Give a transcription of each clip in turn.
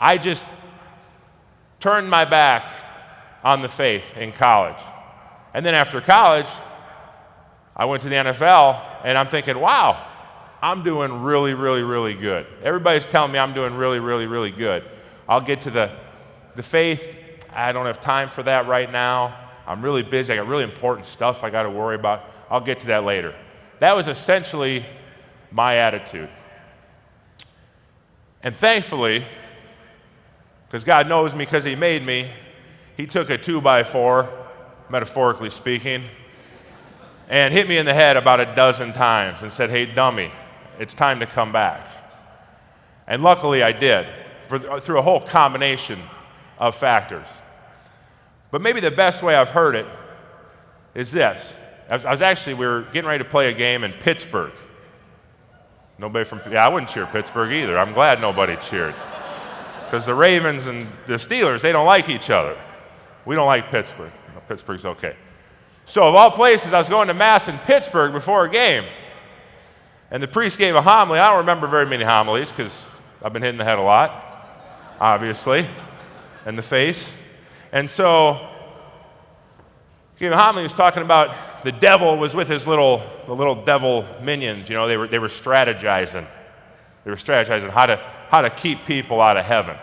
I just turned my back on the faith in college. And then after college, I went to the NFL, and I'm thinking, wow, I'm doing really, really, really good. Everybody's telling me I'm doing really, really, really good. I'll get to the faith. I don't have time for that right now. I'm really busy. I got really important stuff I got to worry about. I'll get to that later. That was essentially my attitude. And thankfully, because God knows me because he made me, he took a 2x4, metaphorically speaking, and hit me in the head about a dozen times and said, hey, dummy, it's time to come back. And luckily I did, through a whole combination of factors. But maybe the best way I've heard it is this. We were getting ready to play a game in Pittsburgh. I wouldn't cheer Pittsburgh either. I'm glad nobody cheered. Because the Ravens and the Steelers, they don't like each other. We don't like Pittsburgh. No, Pittsburgh's okay. So of all places, I was going to Mass in Pittsburgh before a game. And the priest gave a homily. I don't remember very many homilies because I've been hit in the head a lot, obviously, and the face. And so he gave a homily. He was talking about the devil was with his little devil minions. You know, they were strategizing. They were strategizing how to keep people out of heaven.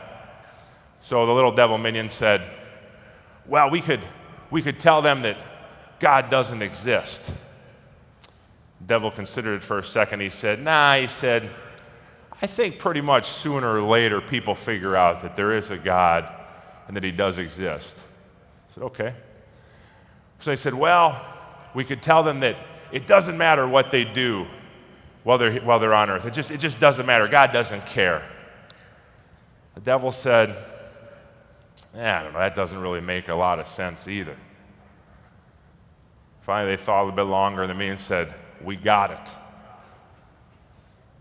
So the little devil minion said, well, we could tell them that God doesn't exist. The devil considered it for a second. He said, I think pretty much sooner or later people figure out that there is a God and that he does exist. I said, okay. So they said, well, we could tell them that it doesn't matter what they do while they're on earth. It just doesn't matter. God doesn't care. The devil said, I don't know, that doesn't really make a lot of sense either. Finally, they thought a little bit longer, and the meeting said, we got it.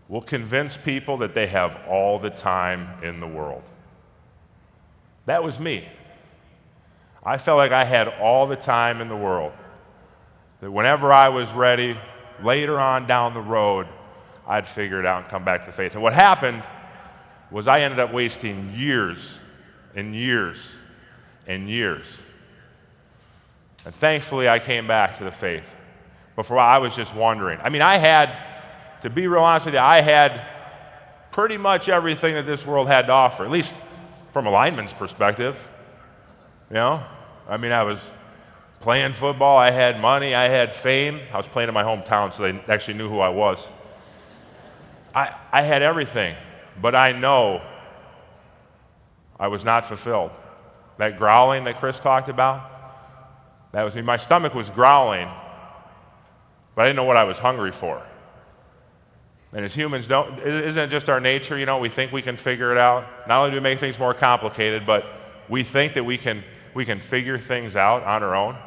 We'll convince people that they have all the time in the world. That was me. I felt like I had all the time in the world. That whenever I was ready, later on down the road, I'd figure it out and come back to faith. And what happened was I ended up wasting years and years and years. And thankfully, I came back to the faith. But for a while, I was just wondering. To be real honest with you, I had pretty much everything that this world had to offer, at least from a lineman's perspective. You know? I was playing football, I had money, I had fame. I was playing in my hometown, so they actually knew who I was. I had everything, but I know I was not fulfilled. That growling that Chris talked about, that was me. My stomach was growling, but I didn't know what I was hungry for. And as humans, isn't it just our nature? You know, we think we can figure it out. Not only do we make things more complicated, but we think that we can figure things out on our own.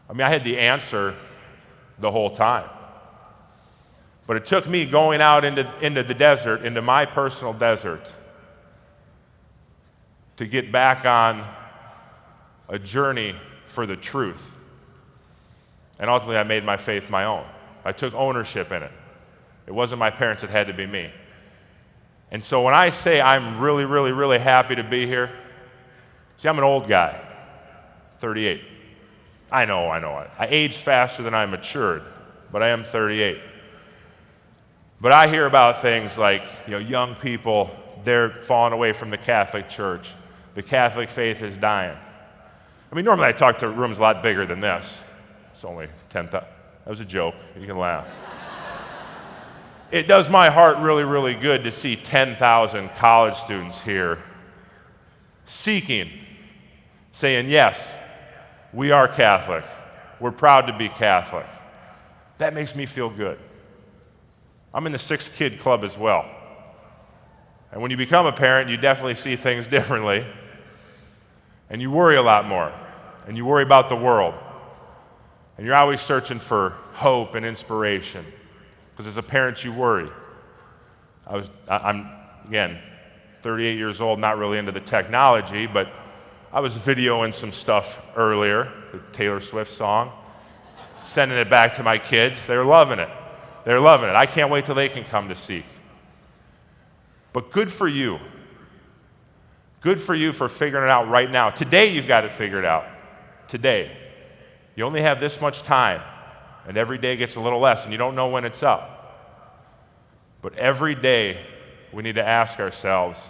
I had the answer the whole time. But it took me going out into the desert, into my personal desert, to get back on a journey for the truth. And ultimately, I made my faith my own. I took ownership in it. It wasn't my parents, it had to be me. And so when I say I'm really, really, really happy to be here, see, I'm an old guy, 38. I know. I aged faster than I matured, but I am 38. But I hear about things like, young people, they're falling away from the Catholic Church. The Catholic faith is dying. Normally I talk to rooms a lot bigger than this. It's only 10,000. That was a joke. You can laugh. It does my heart really, really good to see 10,000 college students here seeking, saying, yes, we are Catholic. We're proud to be Catholic. That makes me feel good. I'm in the 6 Kid Club as well. And when you become a parent, you definitely see things differently. And you worry a lot more. And you worry about the world. And you're always searching for hope and inspiration. Because as a parent, you worry. I'm, again, 38 years old, not really into the technology, but I was videoing some stuff earlier, the Taylor Swift song, sending it back to my kids. They're loving it. I can't wait till they can come to SEEK. But good for you. Good for you for figuring it out right now. Today you've got it figured out. Today. You only have this much time, and every day gets a little less, and you don't know when it's up. But every day we need to ask ourselves,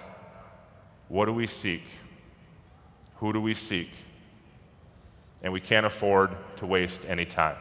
what do we seek? Who do we seek? And we can't afford to waste any time.